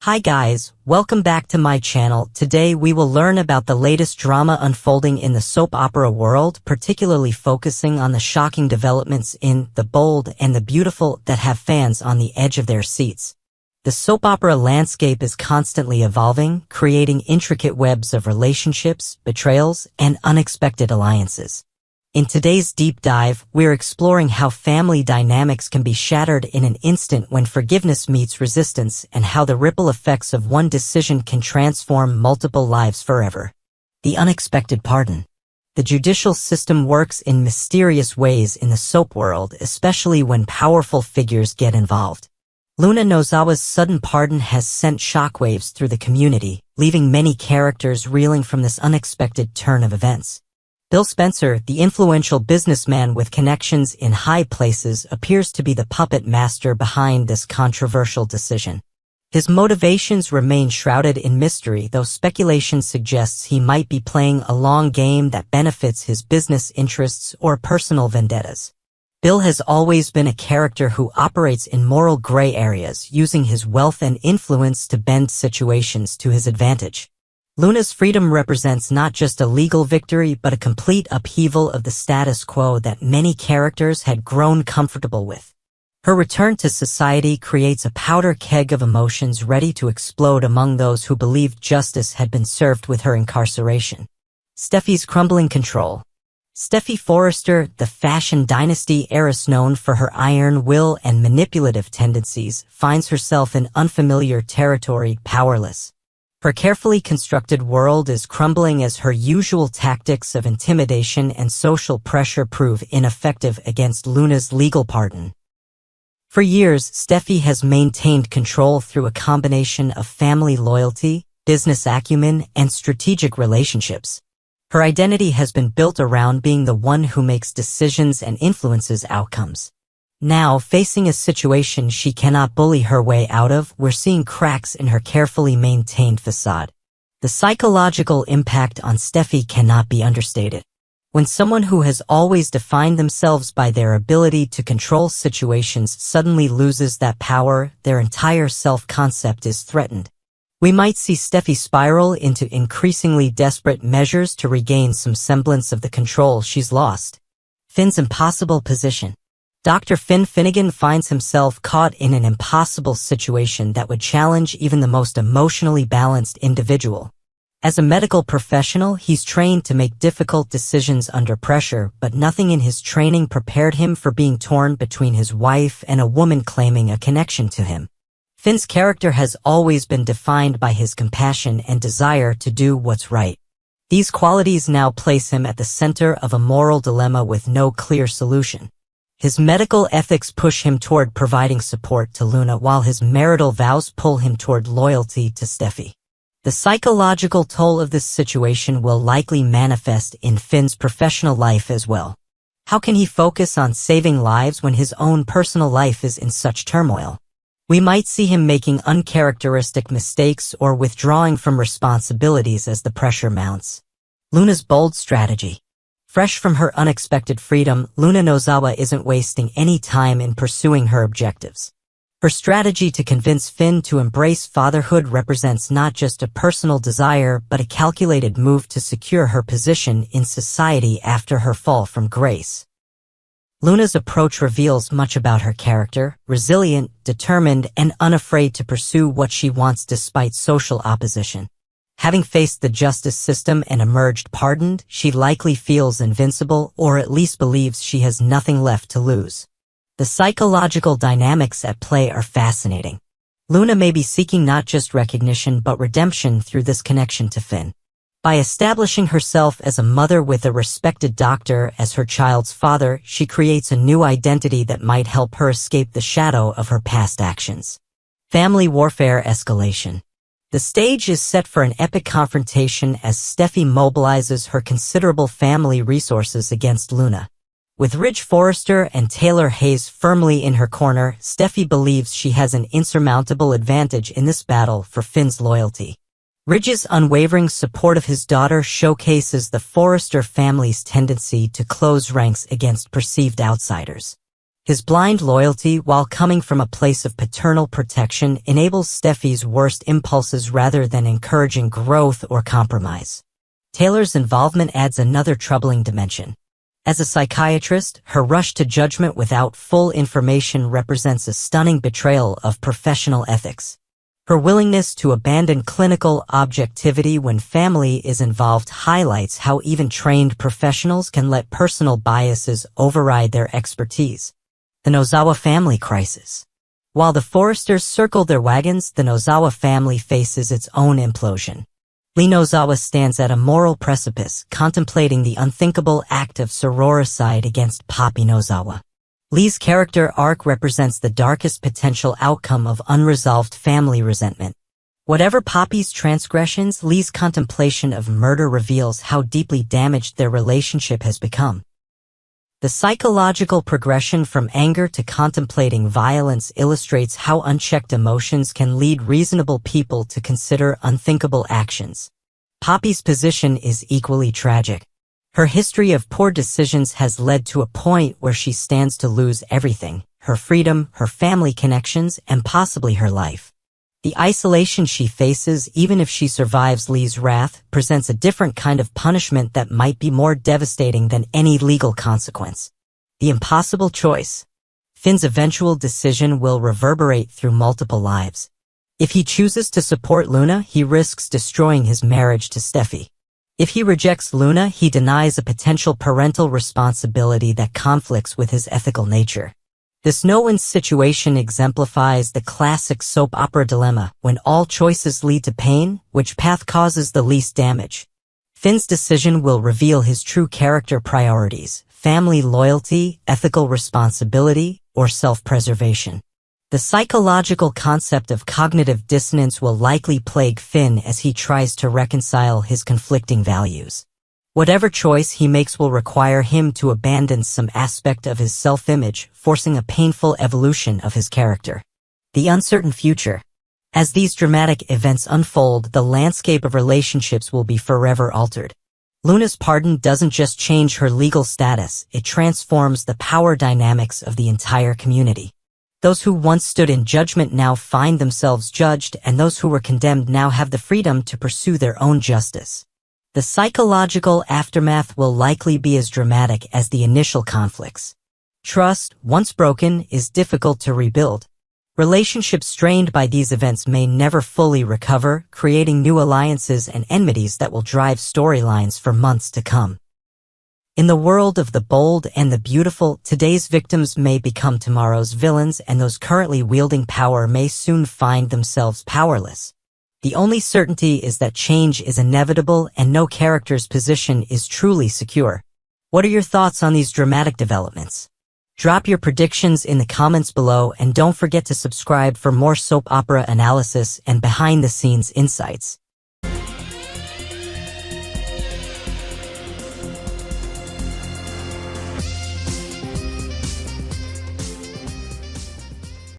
Hi guys, welcome back to my channel. Today we will learn about the latest drama unfolding in the soap opera world, particularly focusing on the shocking developments in The Bold and the Beautiful that have fans on the edge of their seats. The soap opera landscape is constantly evolving, creating intricate webs of relationships, betrayals, and unexpected alliances. In today's deep dive, we're exploring how family dynamics can be shattered in an instant when forgiveness meets resistance and how the ripple effects of one decision can transform multiple lives forever. The unexpected pardon. The judicial system works in mysterious ways in the soap world, especially when powerful figures get involved. Luna Nozawa's sudden pardon has sent shockwaves through the community, leaving many characters reeling from this unexpected turn of events. Bill Spencer, the influential businessman with connections in high places, appears to be the puppet master behind this controversial decision. His motivations remain shrouded in mystery, though speculation suggests he might be playing a long game that benefits his business interests or personal vendettas. Bill has always been a character who operates in moral gray areas, using his wealth and influence to bend situations to his advantage. Luna's freedom represents not just a legal victory but a complete upheaval of the status quo that many characters had grown comfortable with. Her return to society creates a powder keg of emotions ready to explode among those who believed justice had been served with her incarceration. Stephy's crumbling control. Stephy Forrester, the fashion dynasty heiress known for her iron will and manipulative tendencies, finds herself in unfamiliar territory, powerless. Her carefully constructed world is crumbling as her usual tactics of intimidation and social pressure prove ineffective against Luna's legal pardon. For years, Stephy has maintained control through a combination of family loyalty, business acumen, and strategic relationships. Her identity has been built around being the one who makes decisions and influences outcomes. Now, facing a situation she cannot bully her way out of, we're seeing cracks in her carefully maintained facade. The psychological impact on Stephy cannot be understated. When someone who has always defined themselves by their ability to control situations suddenly loses that power, their entire self-concept is threatened. We might see Stephy spiral into increasingly desperate measures to regain some semblance of the control she's lost. Finn's impossible position. Dr. Finn Finnegan finds himself caught in an impossible situation that would challenge even the most emotionally balanced individual. As a medical professional, he's trained to make difficult decisions under pressure, but nothing in his training prepared him for being torn between his wife and a woman claiming a connection to him. Finn's character has always been defined by his compassion and desire to do what's right. These qualities now place him at the center of a moral dilemma with no clear solution. His medical ethics push him toward providing support to Luna while his marital vows pull him toward loyalty to Stephy. The psychological toll of this situation will likely manifest in Finn's professional life as well. How can he focus on saving lives when his own personal life is in such turmoil? We might see him making uncharacteristic mistakes or withdrawing from responsibilities as the pressure mounts. Luna's bold strategy. Fresh from her unexpected freedom, Luna Nozawa isn't wasting any time in pursuing her objectives. Her strategy to convince Finn to embrace fatherhood represents not just a personal desire but a calculated move to secure her position in society after her fall from grace. Luna's approach reveals much about her character: resilient, determined, and unafraid to pursue what she wants despite social opposition. Having faced the justice system and emerged pardoned, she likely feels invincible, or at least believes she has nothing left to lose. The psychological dynamics at play are fascinating. Luna may be seeking not just recognition but redemption through this connection to Finn. By establishing herself as a mother with a respected doctor as her child's father, she creates a new identity that might help her escape the shadow of her past actions. Family warfare escalation. The stage is set for an epic confrontation as Stephy mobilizes her considerable family resources against Luna. With Ridge Forrester and Taylor Hayes firmly in her corner, Stephy believes she has an insurmountable advantage in this battle for Finn's loyalty. Ridge's unwavering support of his daughter showcases the Forrester family's tendency to close ranks against perceived outsiders. His blind loyalty, while coming from a place of paternal protection, enables Stephy's worst impulses rather than encouraging growth or compromise. Taylor's involvement adds another troubling dimension. As a psychiatrist, her rush to judgment without full information represents a stunning betrayal of professional ethics. Her willingness to abandon clinical objectivity when family is involved highlights how even trained professionals can let personal biases override their expertise. The Nozawa family crisis. While the Forresters circle their wagons, the Nozawa family faces its own implosion. Lee Nozawa stands at a moral precipice, contemplating the unthinkable act of sororicide against Poppy Nozawa. Lee's character arc represents the darkest potential outcome of unresolved family resentment. Whatever Poppy's transgressions, Lee's contemplation of murder reveals how deeply damaged their relationship has become. The psychological progression from anger to contemplating violence illustrates how unchecked emotions can lead reasonable people to consider unthinkable actions. Poppy's position is equally tragic. Her history of poor decisions has led to a point where she stands to lose everything: her freedom, her family connections, and possibly her life. The isolation she faces, even if she survives Lee's wrath, presents a different kind of punishment that might be more devastating than any legal consequence. The impossible choice. Finn's eventual decision will reverberate through multiple lives. If he chooses to support Luna, he risks destroying his marriage to Stephy. If he rejects Luna, he denies a potential parental responsibility that conflicts with his ethical nature. This no-win situation exemplifies the classic soap opera dilemma: when all choices lead to pain, which path causes the least damage? Finn's decision will reveal his true character priorities: family loyalty, ethical responsibility, or self-preservation. The psychological concept of cognitive dissonance will likely plague Finn as he tries to reconcile his conflicting values. Whatever choice he makes will require him to abandon some aspect of his self-image, forcing a painful evolution of his character. The uncertain future. As these dramatic events unfold, the landscape of relationships will be forever altered. Luna's pardon doesn't just change her legal status, it transforms the power dynamics of the entire community. Those who once stood in judgment now find themselves judged, and those who were condemned now have the freedom to pursue their own justice. The psychological aftermath will likely be as dramatic as the initial conflicts. Trust, once broken, is difficult to rebuild. Relationships strained by these events may never fully recover, creating new alliances and enmities that will drive storylines for months to come. In the world of the bold and the beautiful, today's victims may become tomorrow's villains, and those currently wielding power may soon find themselves powerless. The only certainty is that change is inevitable and no character's position is truly secure. What are your thoughts on these dramatic developments? Drop your predictions in the comments below, and don't forget to subscribe for more soap opera analysis and behind-the-scenes insights.